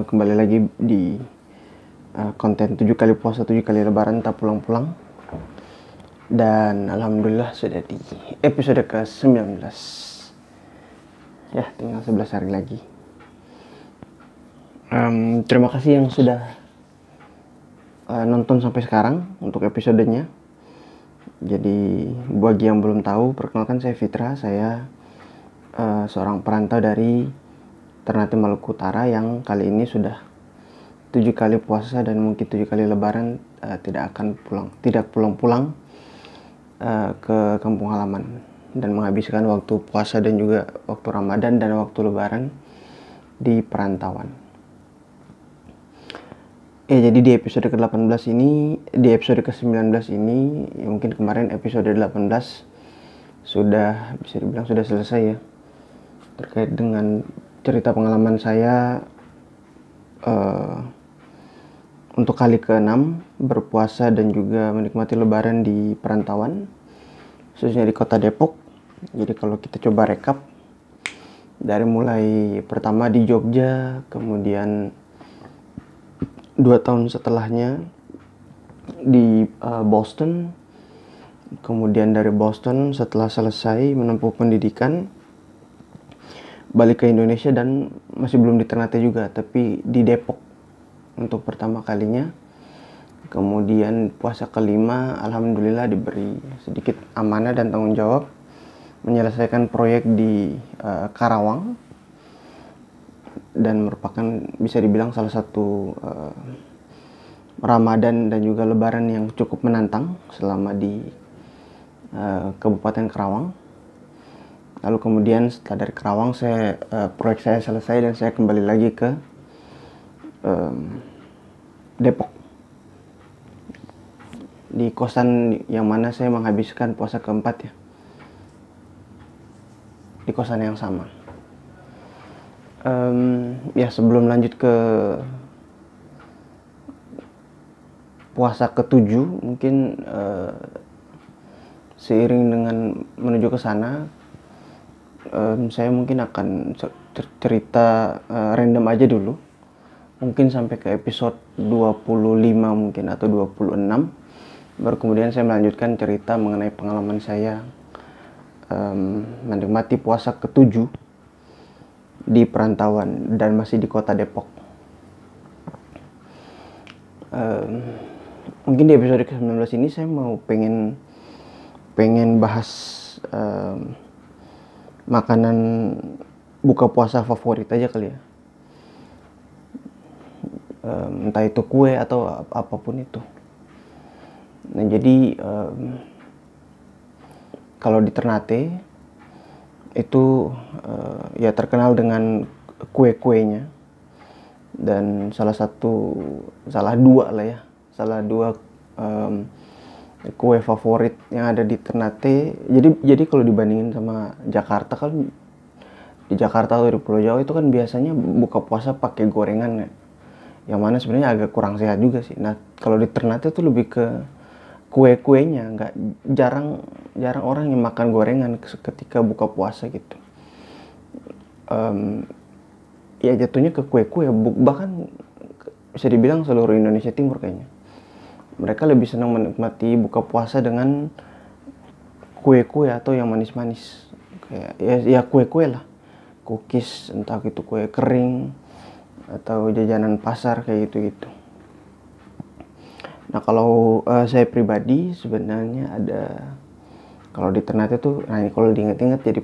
Kembali lagi di konten 7 kali puasa 7 kali lebaran tak pulang-pulang. Dan alhamdulillah sudah di episode ke-19. Ya, tinggal 11 hari lagi. Terima kasih yang sudah nonton sampai sekarang untuk episodenya. Jadi bagi yang belum tahu, perkenalkan saya Fitra. Saya seorang perantau dari Ternate Maluku Utara yang kali ini sudah 7 kali puasa dan mungkin 7 kali lebaran tidak pulang-pulang ke kampung halaman dan menghabiskan waktu puasa dan juga waktu Ramadan dan waktu lebaran di perantauan. Jadi di episode ke-18 ini, di episode ke-19 ini, ya mungkin kemarin episode 18 sudah bisa dibilang sudah selesai ya, terkait dengan cerita pengalaman saya untuk kali ke-6 berpuasa dan juga menikmati lebaran di perantauan, khususnya di kota Depok. Jadi kalau kita coba rekap dari mulai pertama di Jogja, kemudian 2 tahun setelahnya di Boston, kemudian dari Boston setelah selesai menempuh pendidikan balik ke Indonesia dan masih belum di Ternate juga, tapi di Depok untuk pertama kalinya. Kemudian puasa kelima, alhamdulillah diberi sedikit amanah dan tanggung jawab menyelesaikan proyek di Karawang, dan merupakan bisa dibilang salah satu Ramadan dan juga lebaran yang cukup menantang selama di Kabupaten Karawang. Lalu kemudian setelah dari Karawang proyek saya selesai dan saya kembali lagi ke Depok, di kosan yang mana saya menghabiskan puasa keempat ya, di kosan yang sama. Ya, sebelum lanjut ke puasa ke-7, mungkin seiring dengan menuju ke sana, saya mungkin akan cerita random aja dulu, mungkin sampai ke episode 25 mungkin atau 26, baru kemudian saya melanjutkan cerita mengenai pengalaman saya menikmati puasa ke-7 di perantauan dan masih di kota Depok. Mungkin di episode ke-19 ini saya mau pengen bahas makanan buka puasa favorit aja kali ya. Entah itu kue atau apapun itu. Nah, jadi kalau di Ternate itu ya terkenal dengan kue-kuenya, dan salah dua kue favorit yang ada di Ternate. Jadi kalau dibandingin sama Jakarta, kan di Jakarta atau di Pulau Jawa itu kan biasanya buka puasa pakai gorengan ya, yang mana sebenarnya agak kurang sehat juga sih. Nah, kalau di Ternate itu lebih ke kue-kuenya, jarang orang yang makan gorengan ketika buka puasa gitu. Ya jatuhnya ke kue-kue, bahkan bisa dibilang seluruh Indonesia Timur kayaknya. Mereka lebih senang menikmati buka puasa dengan kue-kue atau yang manis-manis. Kayak ya kue-kue lah. Cookies, entah itu kue kering atau jajanan pasar kayak gitu-gitu. Nah, kalau saya pribadi sebenarnya kalau di Ternate tuh, nah kalau diingat-ingat jadi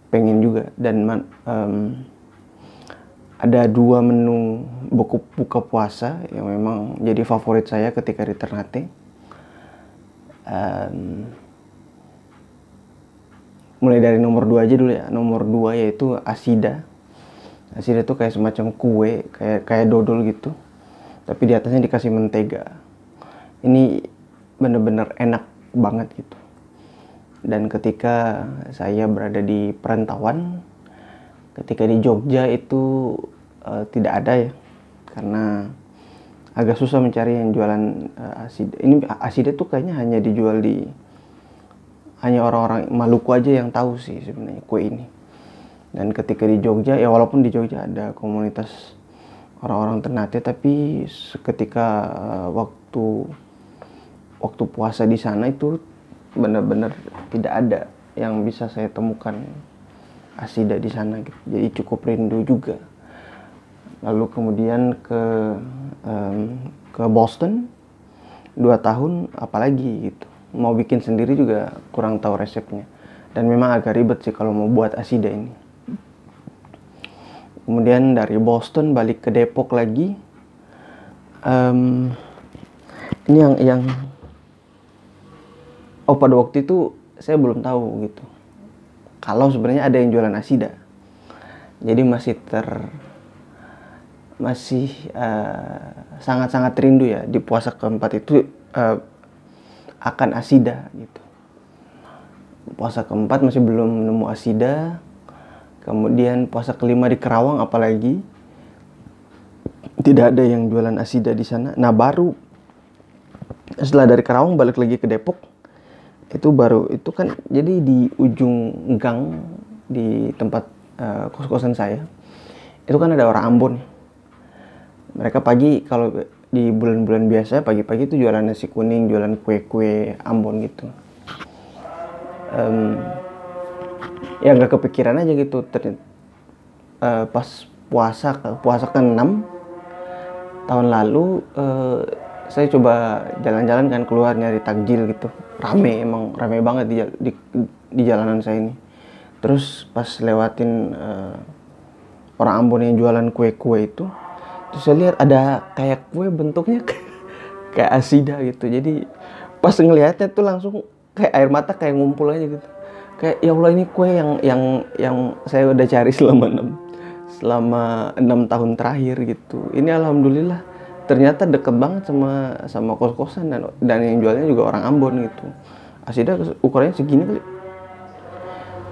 pengen juga, dan ada 2 menu buka puasa yang memang jadi favorit saya ketika di Ternate. Mulai dari nomor 2 aja dulu ya. Nomor 2 yaitu asida. Asida tuh kayak semacam kue, kayak dodol gitu, tapi di atasnya dikasih mentega. Ini bener-bener enak banget gitu. Dan ketika saya berada di perantauan, ketika di Jogja itu tidak ada ya, karena agak susah mencari yang jualan asida. Ini asida tuh kayaknya hanya dijual hanya orang-orang Maluku aja yang tahu sih sebenarnya kue ini. Dan ketika di Jogja, ya walaupun di Jogja ada komunitas orang-orang Ternate, tapi seketika waktu puasa di sana itu benar-benar tidak ada yang bisa saya temukan Asida di sana gitu. Jadi cukup rindu juga. Lalu kemudian ke Boston 2 tahun, apalagi gitu. Mau bikin sendiri juga kurang tahu resepnya. Dan memang agak ribet sih kalau mau buat Asida ini. Kemudian dari Boston balik ke Depok lagi. Ini yang pada waktu itu saya belum tahu gitu kalau sebenarnya ada yang jualan Asida. Jadi masih sangat-sangat rindu ya di puasa keempat itu akan Asida gitu. Puasa keempat masih belum nemu Asida. Kemudian puasa kelima di Kerawang apalagi tidak ada yang jualan Asida di sana. Nah, baru setelah dari Kerawang balik lagi ke Depok, itu kan jadi di ujung gang di tempat kos-kosan saya itu kan ada orang Ambon. Mereka pagi, kalau di bulan-bulan biasa pagi-pagi itu jualan nasi kuning, jualan kue-kue Ambon gitu. Ya nggak kepikiran aja gitu. Pas puasa ke-6 tahun lalu, saya coba jalan-jalan kan, keluar nyari takjil gitu. Emang rame banget di jalanan saya ini. Terus pas lewatin orang Ambon yang jualan kue-kue itu, terus saya lihat ada kayak kue bentuknya kayak Asida gitu. Jadi pas ngelihatnya tuh langsung kayak air mata kayak ngumpul aja gitu. Kayak ya Allah, ini kue yang saya udah cari selama 6 tahun terakhir gitu. Ini alhamdulillah ternyata deket banget sama kos-kosan, dan yang jualnya juga orang Ambon gitu. Asida ukurannya segini kali.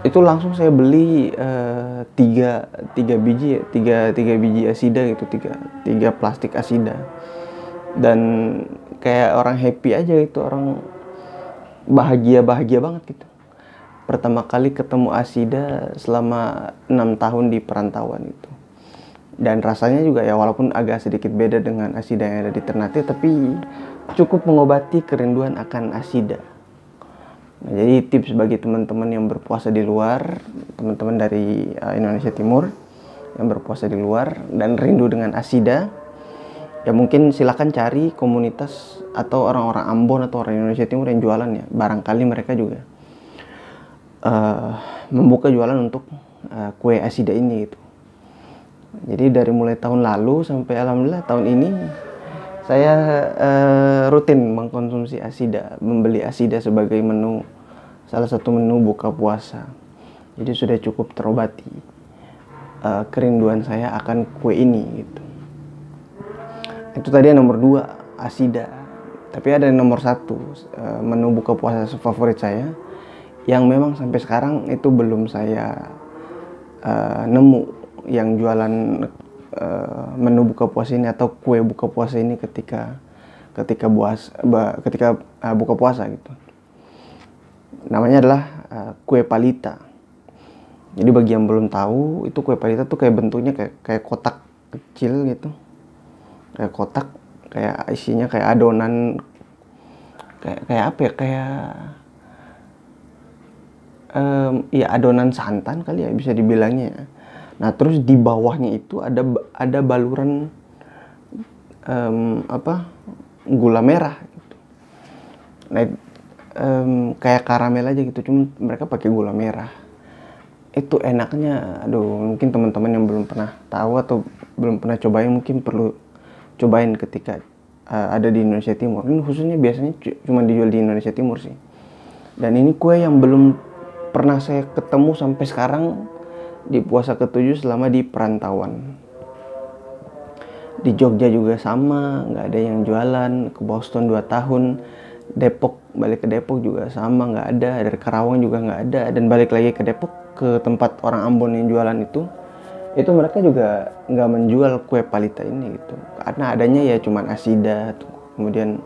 Itu langsung saya beli 3 biji Asida gitu, 3 plastik Asida. Dan kayak orang happy aja gitu, orang bahagia banget gitu. Pertama kali ketemu Asida selama 6 tahun di perantauan itu. Dan rasanya juga ya walaupun agak sedikit beda dengan Asida yang ada di Ternate, tapi cukup mengobati kerinduan akan Asida. Nah, jadi tips bagi teman-teman yang berpuasa di luar, teman-teman dari Indonesia Timur yang berpuasa di luar dan rindu dengan Asida, ya mungkin silakan cari komunitas atau orang-orang Ambon atau orang Indonesia Timur yang jualan ya. Barangkali mereka juga membuka jualan untuk kue Asida ini gitu. Jadi dari mulai tahun lalu sampai alhamdulillah tahun ini saya rutin mengkonsumsi Asida, membeli Asida sebagai salah satu menu buka puasa. Jadi sudah cukup terobati kerinduan saya akan kue ini gitu. Itu tadi yang nomor 2, Asida. Tapi ada yang nomor 1, menu buka puasa favorit saya, yang memang sampai sekarang itu belum saya nemu yang jualan menu buka puasa ini atau kue buka puasa ini ketika buka puasa gitu. Namanya adalah kue palita. Jadi bagi yang belum tahu, itu kue palita tuh kayak bentuknya kayak kotak kecil gitu. Kayak kotak, kayak isinya kayak adonan, kayak apa ya, ya adonan santan kali ya bisa dibilangnya. Nah, terus di bawahnya itu ada baluran gula merah gitu. Nah, kayak karamel aja gitu, cuma mereka pakai gula merah. Itu enaknya, mungkin teman-teman yang belum pernah tahu atau belum pernah cobain mungkin perlu cobain ketika ada di Indonesia Timur. Ini khususnya biasanya cuma dijual di Indonesia Timur sih. Dan ini kue yang belum pernah saya ketemu sampai sekarang di puasa ke-7 selama di perantauan. Di Jogja juga sama, nggak ada yang jualan. Ke Boston 2 tahun, balik ke Depok juga sama, nggak ada. Dari Kerawang juga nggak ada. Dan balik lagi ke Depok, ke tempat orang Ambon yang jualan itu mereka juga nggak menjual kue palita ini gitu. Karena adanya ya cuman Asida, kemudian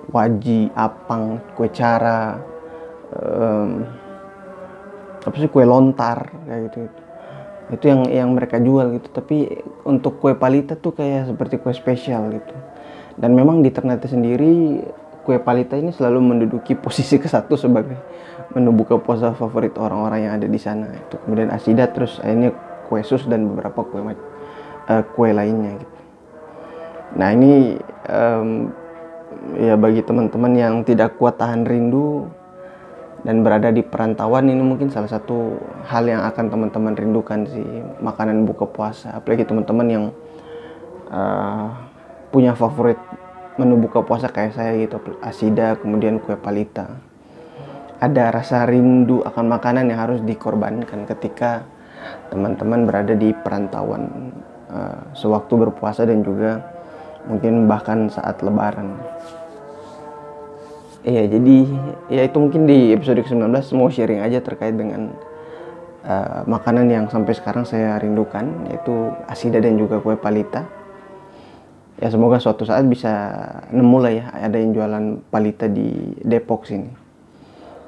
waji, apang, kue cara, kue lontar kayak gitu. Itu yang mereka jual gitu. Tapi untuk kue palita tuh kayak seperti kue spesial gitu. Dan memang di Ternate sendiri kue palita ini selalu menduduki posisi ke-1 sebagai menu buka puasa favorit orang-orang yang ada di sana. Itu kemudian Asida, terus akhirnya kue sus dan beberapa kue lainnya gitu. Nah ini ya bagi teman-teman yang tidak kuat tahan rindu dan berada di perantauan, ini mungkin salah satu hal yang akan teman-teman rindukan sih, makanan buka puasa. Apalagi teman-teman yang punya favorit menu buka puasa kayak saya gitu, Asida kemudian kue palita. Ada rasa rindu akan makanan yang harus dikorbankan ketika teman-teman berada di perantauan sewaktu berpuasa dan juga mungkin bahkan saat lebaran. Iya, jadi ya itu mungkin di episode ke-19 mau sharing aja terkait dengan makanan yang sampai sekarang saya rindukan, yaitu Asida dan juga kue palita. Ya semoga suatu saat bisa nemu lah ya, ada yang jualan palita di Depok sini.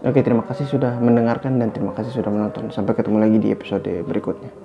Oke, terima kasih sudah mendengarkan dan terima kasih sudah menonton. Sampai ketemu lagi di episode berikutnya.